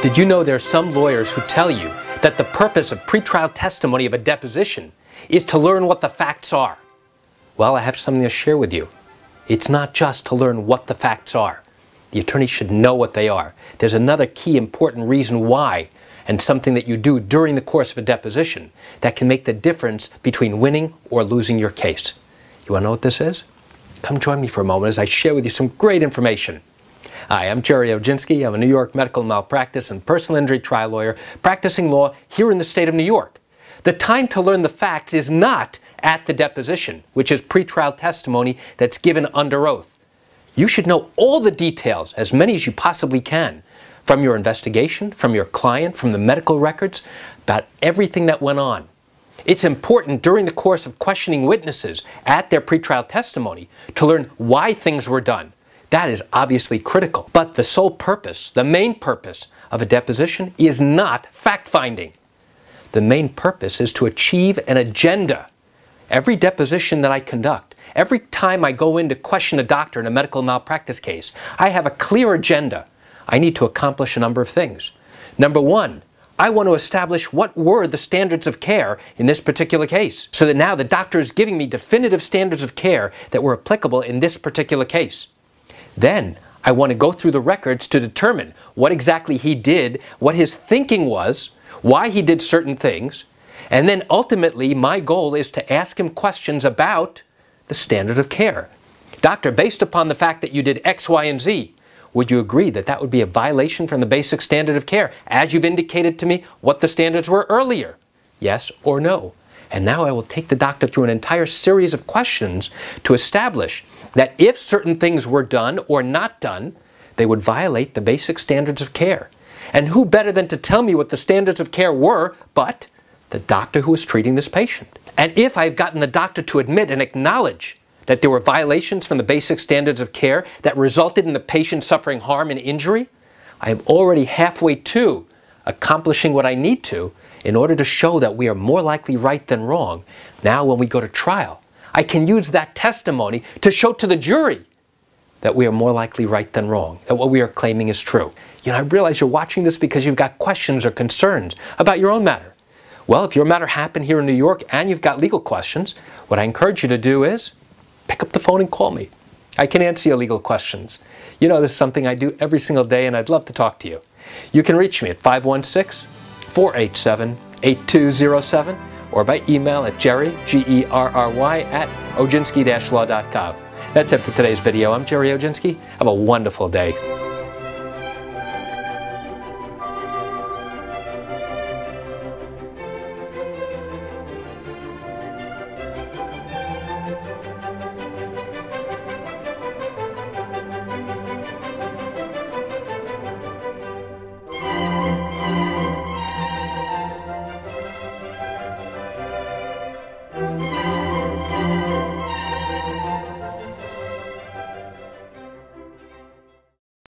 Did you know there are some lawyers who tell you that the purpose of pretrial testimony of a deposition is to learn what the facts are? Well, I have something to share with you. It's not just to learn what the facts are. The attorney should know what they are. There's another key important reason why, and something that you do during the course of a deposition that can make the difference between winning or losing your case. You want to know what this is? Come join me for a moment as I share with you some great information. Hi, I'm Jerry Oginski. I'm a New York medical malpractice and personal injury trial lawyer practicing law here in the state of New York. The time to learn the facts is not at the deposition, which is pretrial testimony that's given under oath. You should know all the details, as many as you possibly can, from your investigation, from your client, from the medical records, about everything that went on. It's important during the course of questioning witnesses at their pretrial testimony to learn why things were done. That is obviously critical. But the sole purpose, the main purpose of a deposition is not fact-finding. The main purpose is to achieve an agenda. Every deposition that I conduct, every time I go in to question a doctor in a medical malpractice case, I have a clear agenda. I need to accomplish a number of things. Number one, I want to establish what were the standards of care in this particular case, so that now the doctor is giving me definitive standards of care that were applicable in this particular case. Then I want to go through the records to determine what exactly he did, what his thinking was, why he did certain things, and then ultimately my goal is to ask him questions about the standard of care. Doctor, based upon the fact that you did X, Y, and Z, would you agree that that would be a violation from the basic standard of care, as you've indicated to me what the standards were earlier? Yes or no? And now I will take the doctor through an entire series of questions to establish that if certain things were done or not done, they would violate the basic standards of care. And who better than to tell me what the standards of care were but the doctor who was treating this patient? And if I've gotten the doctor to admit and acknowledge that there were violations from the basic standards of care that resulted in the patient suffering harm and injury, I am already halfway to accomplishing what I need to in order to show that we are more likely right than wrong. Now when we go to trial, I can use that testimony to show to the jury that we are more likely right than wrong, that what we are claiming is true. You know, I realize you're watching this because you've got questions or concerns about your own matter. Well, if your matter happened here in New York and you've got legal questions, what I encourage you to do is pick up the phone and call me. I can answer your legal questions. You know, this is something I do every single day and I'd love to talk to you. You can reach me at 516-487-8207 or by email at Jerry, G-E-R-R-Y, at oginski-law.com. That's it for today's video. I'm Jerry Oginski. Have a wonderful day.